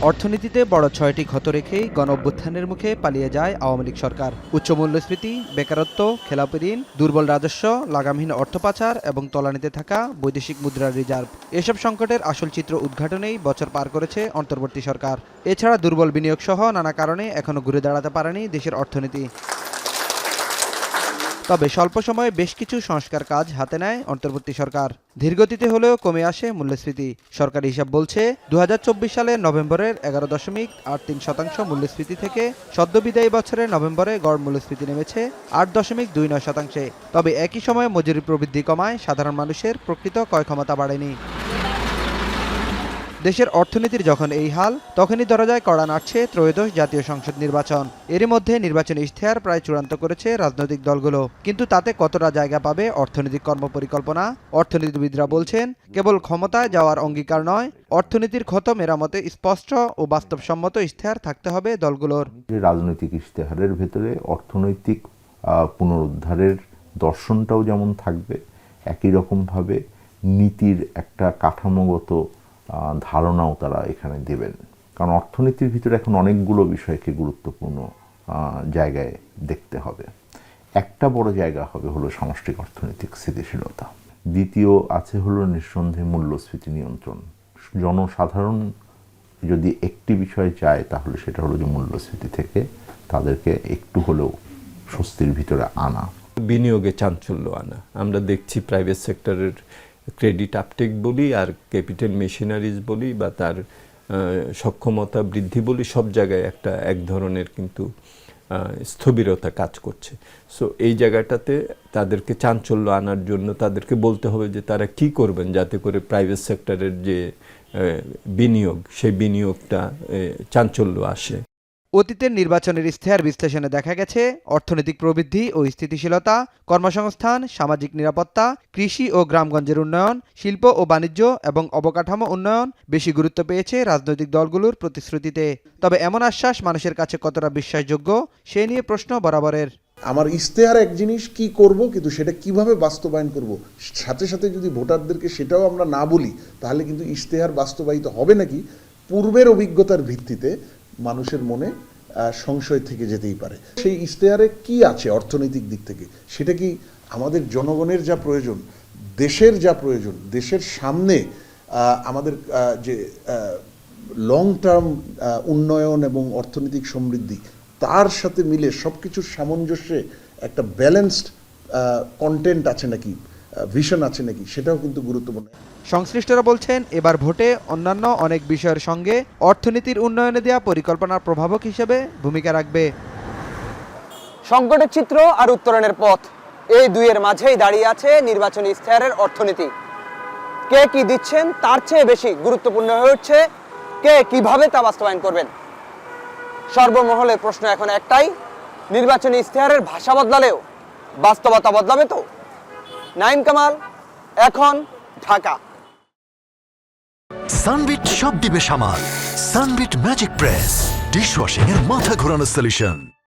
অর্থনীতিতে বড় ৬টি ক্ষত রেখেই গণঅভ্যুত্থানের মুখে পালিয়ে যায় আওয়ামী লীগ সরকার। উচ্চ মূল্যস্ফীতি, বেকারত্ব, খেলাপি ঋণ, দুর্বল রাজস্ব, লাগামহীন অর্থ পাচার এবং তলানিতে থাকা বৈদেশিক মুদ্রার রিজার্ভ, এসব সংকটের আসল চিত্র উদ্ঘাটনেই বছর পার করেছে অন্তর্বর্তী সরকার। এছাড়া দুর্বল বিনিয়োগ সহ নানা কারণে এখনো ঘুরে দাঁড়াতে পারেনি দেশের অর্থনীতি। তবে স্বল্প সময়ে বেশ কিছু সংস্কার কাজ হাতে নেয় অন্তর্বর্তী সরকার। ধীরগতিতে হলেও কমে আসে মূল্যস্ফীতি। সরকারি হিসাব বলছে ২০২৪ সালের নভেম্বরের ১১.৮৩% মূল্যস্ফীতি থেকে সদ্য বিদায়ী বছরের নভেম্বরে গড় মূল্যস্ফীতি নেমেছে ৮.২৯%। তবে একই সময়ে মজুরি প্রবৃদ্ধি কমায় সাধারণ মানুষের প্রকৃত ক্রয় ক্ষমতা বাড়েনি। দেশের অর্থনীতির যখন এই হাল, তখনই দরজায় কড়া নাড়ছে ত্রয়োদশ জাতীয় সংসদ নির্বাচন। এরই মধ্যে নির্বাচনী ইশতেহার প্রায় চূড়ান্ত করেছে রাজনৈতিক দলগুলো। কিন্তু তাতে কতটা জায়গা পাবে অর্থনৈতিক কর্মপরিকল্পনা? অর্থনীতিবিদরা বলছেন, কেবল ক্ষমতায় যাওয়ার অঙ্গীকার নয়, অর্থনীতির ক্ষত মেরামতে স্পষ্ট ও বাস্তবসম্মত ইশতেহার থাকতে হবে দলগুলোর। রাজনৈতিক ইশতেহারের ভেতরে অর্থনৈতিক পুনরুদ্ধারের দর্শনটাও যেমন থাকবে, একই রকমভাবে নীতির একটা কাঠামোগত ধারণাও তারা এখানে দেবেন। কারণ অর্থনীতির ভিতরে এখন অনেকগুলো বিষয়কে গুরুত্বপূর্ণ জায়গায় দেখতে হবে। একটা বড় জায়গা হলো সামষ্টিক অর্থনৈতিক স্থিতিশীলতা। দ্বিতীয় আছে হলো নিঃসন্দেহে মূল্যস্ফীতি নিয়ন্ত্রণ। জনসাধারণ যদি একটি বিষয় চায়, তাহলে সেটা হলো যে মূল্যস্ফীতি থেকে তাদেরকে একটু হলেও স্বস্তির ভিতরে আনা, বিনিয়োগে চাঞ্চল্য আনা। আমরা দেখছি প্রাইভেট সেক্টরের ক্রেডিট আপটেক বলি আর ক্যাপিটাল মেশিনারিজ বলি বা তার সক্ষমতা বৃদ্ধি বলি, সব জায়গায় এক ধরনের কিন্তু স্থবিরতা কাজ করছে। সো এই জায়গাটাতে তাদেরকে চাঞ্চল্য আনার জন্য তাদেরকে বলতে হবে যে তারা কি করবেন যাতে করে প্রাইভেট সেক্টরের যে বিনিয়োগ, সেই বিনিয়োগটা চাঞ্চল্য আসে। অতীতের নির্বাচনের ইশতেহার বিশ্লেষণে দেখা গেছে, অর্থনৈতিক প্রবৃদ্ধি ও স্থিতিশীলতা, কর্মসংস্থান, সামাজিক নিরাপত্তা, কৃষি ও গ্রামগঞ্জের উন্নয়ন, শিল্প ও বাণিজ্য এবং অবকাঠামো উন্নয়ন বেশি গুরুত্ব পেয়েছে রাজনৈতিক দলগুলোর প্রতিশ্রুতিতে। তবে এমন আশ্বাস মানুষের কাছে কতটা বিশ্বাসযোগ্য, সে নিয়ে প্রশ্ন বরাবরের। আমার ইশতেহার এক জিনিস, কি করব, কিন্তু সেটা কিভাবে বাস্তবায়ন করব, সাথে সাথে যদি ভোটারদেরকে সেটাও আমরা না বলি, তাহলে কিন্তু ইশতেহার বাস্তবায়িত হবে নাকি পূর্বের অভিজ্ঞতার ভিত্তিতে মানুষের মনে সংশয় থেকে যেতেই পারে। সেই ইশতেহারে কি আছে অর্থনৈতিক দিক থেকে, সেটা কি আমাদের জনগণের যা প্রয়োজন, দেশের যা প্রয়োজন, দেশের সামনে আমাদের যে লং টার্ম উন্নয়ন এবং অর্থনৈতিক সমৃদ্ধি, তার সাথে মিলে সব কিছুর সামঞ্জস্যে একটা ব্যালেন্সড কন্টেন্ট আছে নাকি, ভিশন আছে নাকি, সেটাও কিন্তু গুরুত্বপূর্ণ। সংশ্লিষ্টরা বলছেন, এবার ভোটে অন্যান্য অনেক বিষয়ের সঙ্গে অর্থনীতির উন্নয়নে দেওয়া পরিকল্পনার প্রভাবক হিসেবে ভূমিকা রাখবে। সংকটের চিত্র আর উত্তরণের পথ, এই দুইয়ের মাঝেই দাঁড়িয়ে আছে নির্বাচনী ইশতেহারের অর্থনীতি। কে কি দিচ্ছেন তার চেয়ে বেশি গুরুত্বপূর্ণ হয়ে উঠছে কে কিভাবে তা বাস্তবায়ন করবেন। সর্বমহলে প্রশ্ন এখন একটাই, নির্বাচনী ইশতেহারের ভাষা বদলালেও বাস্তবতা বদলাবে তো? নাইম কামাল, এখন, ঢাকা। সানবিট সব দিবে সামাল। সানবিট ম্যাজিক প্রেস, ডিশওয়াশিং এর মাথা ঘোরানো সলিউশন।